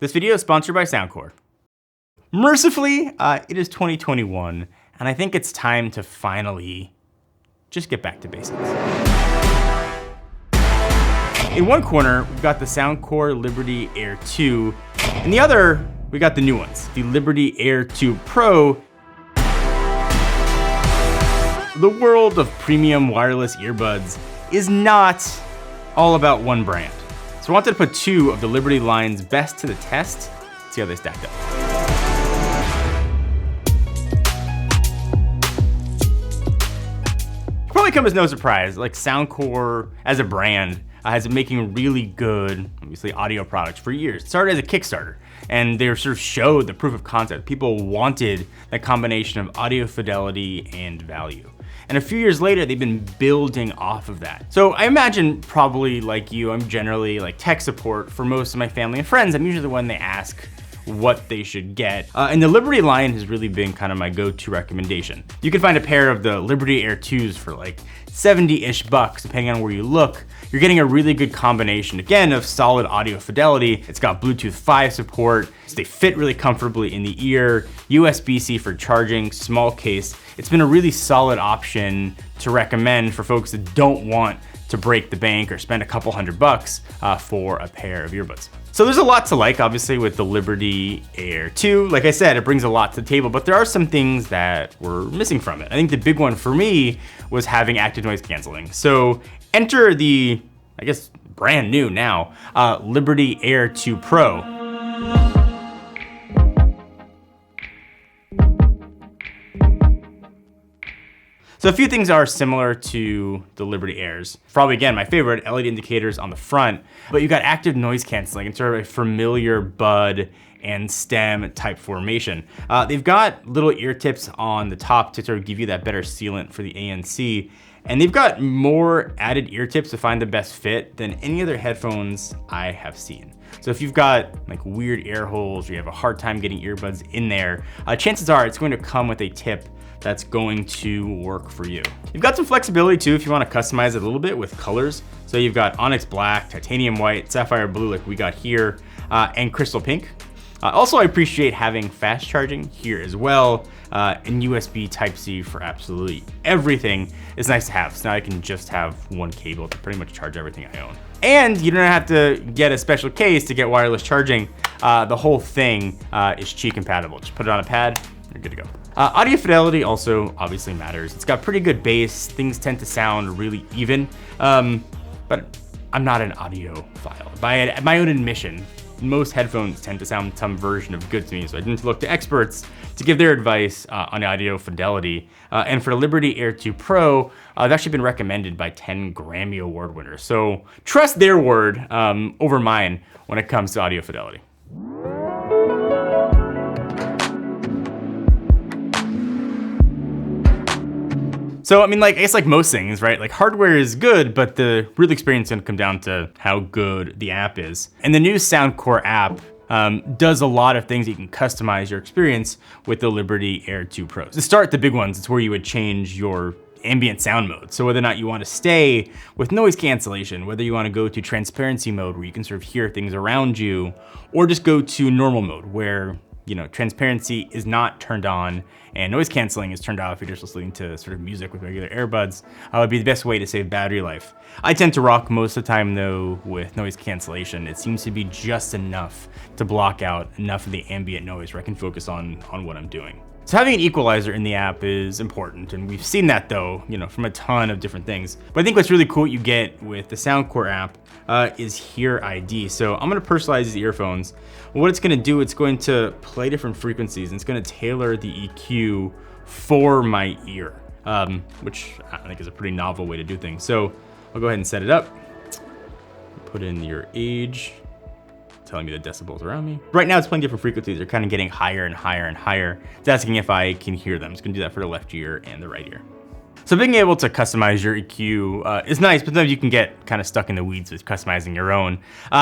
This video is sponsored by Soundcore. Mercifully, it is 2021, and I think it's time to finally just get back to basics. In one corner, we've got the Soundcore Liberty Air 2. In the other, we got the new ones, the Liberty Air 2 Pro. The world of premium wireless earbuds is not all about one brand. So I wanted to put two of the Liberty line's best to the test, see how they stacked up. Probably come as no surprise, like Soundcore as a brand has been making really good, obviously, audio products for years. It started as a Kickstarter, and they sort of showed the proof of concept. People wanted that combination of audio fidelity and value. And a few years later, they've been building off of that. So I imagine, probably like you, I'm generally like tech support for most of my family and friends. I'm usually the one they ask what they should get. And the Liberty line has really been kind of my go-to recommendation. You can find a pair of the Liberty Air 2s for like 70-ish bucks, depending on where you look. You're getting a really good combination, again, of solid audio fidelity. It's got Bluetooth 5 support. So they fit really comfortably in the ear, USB-C for charging, small case. It's been a really solid option to recommend for folks that don't want to break the bank or spend a couple $100 for a pair of earbuds. So there's a lot to like, obviously, with the Liberty Air 2. Like I said, it brings a lot to the table, but there are some things that were missing from it. I think the big one for me was having active noise canceling. So enter the, I guess, brand new now, Liberty Air 2 Pro. So a few things are similar to the Liberty Airs. Probably, again, my favorite, LED indicators on the front, but you've got active noise canceling. It's sort of a familiar bud and stem type formation. They've got little ear tips on the top to sort of give you that better sealant for the ANC. And they've got more added ear tips to find the best fit than any other headphones I have seen. So if you've got like weird ear holes or you have a hard time getting earbuds in there, chances are it's going to come with a tip that's going to work for you. You've got some flexibility too if you want to customize it a little bit with colors. So you've got onyx black, titanium white, sapphire blue like we got here, and crystal pink. Also, I appreciate having fast charging here as well, and USB Type-C for absolutely everything is nice to have. So now I can just have one cable to pretty much charge everything I own. And you don't have to get a special case to get wireless charging. The whole thing is Qi compatible. Just put it on a pad, you're good to go. Audio fidelity also obviously matters. It's got pretty good bass. Things tend to sound really even, but I'm not an audiophile. By my own admission, most headphones tend to sound some version of good to me, so I didn't look to experts to give their advice on audio fidelity. And for Liberty Air 2 Pro, they've actually been recommended by 10 Grammy Award winners. So trust their word over mine when it comes to audio fidelity. So, I mean, like, I guess like most things, right? Like hardware is good, but the real experience is gonna come down to how good the app is. And the new Soundcore app does a lot of things that you can customize your experience with the Liberty Air 2 Pro. To start, the big ones, it's where you would change your ambient sound mode. So whether or not you want to stay with noise cancellation, whether you want to go to transparency mode where you can sort of hear things around you, or just go to normal mode where, you know, transparency is not turned on and noise canceling is turned off. You're just listening to sort of music with regular earbuds. Would be the best way to save battery life. I tend to rock most of the time though with noise cancellation. It seems to be just enough to block out enough of the ambient noise where I can focus on what I'm doing. So having an equalizer in the app is important, and we've seen that though, you know, from a ton of different things. But I think what's really cool you get with the Soundcore app is Hear ID. So I'm gonna personalize these earphones. What it's gonna do, it's going to play different frequencies, and it's gonna tailor the EQ for my ear, which I think is a pretty novel way to do things. So I'll go ahead and set it up. Put in your age, telling me the decibels around me. Right now it's playing different frequencies. They're kind of getting higher and higher and higher. It's asking if I can hear them. It's gonna do that for the left ear and the right ear. So being able to customize your EQ is nice, but sometimes you can get kind of stuck in the weeds with customizing your own.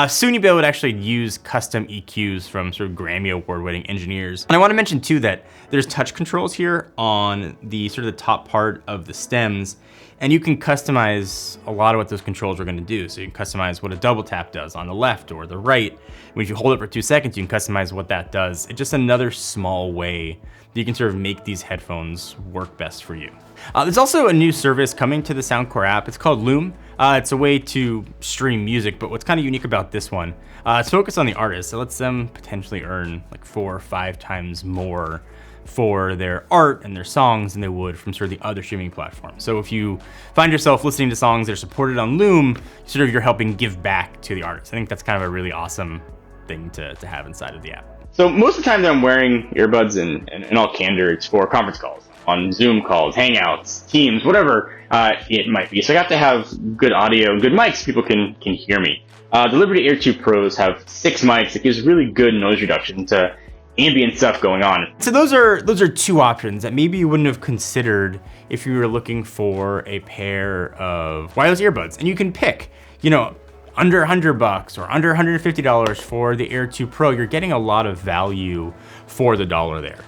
Soon you'll be able to actually use custom EQs from sort of Grammy award-winning engineers. And I want to mention too that there's touch controls here on the sort of the top part of the stems, and you can customize a lot of what those controls are going to do. So you can customize what a double tap does on the left or the right. When you hold it for 2 seconds, you can customize what that does. It's just another small way that you can sort of make these headphones work best for you. There's also a new service coming to the Soundcore app. It's called Loom. It's a way to stream music, but what's kind of unique about this one, it's focused on the artist. It lets them potentially earn like 4 or 5 times more for their art and their songs than they would from sort of the other streaming platforms. So if you find yourself listening to songs that are supported on Loom, sort of you're helping give back to the artist. I think that's kind of a really awesome thing to have inside of the app. So most of the time that I'm wearing earbuds, and in all candor, it's for conference calls, on Zoom calls, Hangouts, Teams, whatever it might be. So I have to have good audio, good mics, so people can hear me. The Liberty Air 2 Pros have 6 mics. It gives really good noise reduction to ambient stuff going on. So those are 2 options that maybe you wouldn't have considered if you were looking for a pair of wireless earbuds. And you can pick, you know, under $100 or under $150 for the Air 2 Pro. You're getting a lot of value for the dollar there.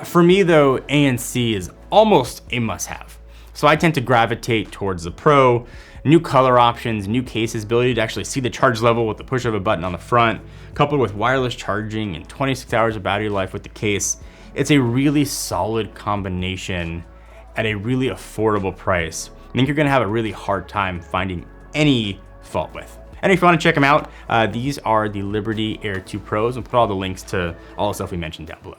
For me though, ANC is almost a must-have. So I tend to gravitate towards the Pro. New color options, new cases, ability to actually see the charge level with the push of a button on the front, coupled with wireless charging and 26 hours of battery life with the case. It's a really solid combination at a really affordable price. I think you're gonna have a really hard time finding any fault with. And if you want to check them out, these are the Liberty Air 2 Pros, and put all the links to all the stuff we mentioned down below.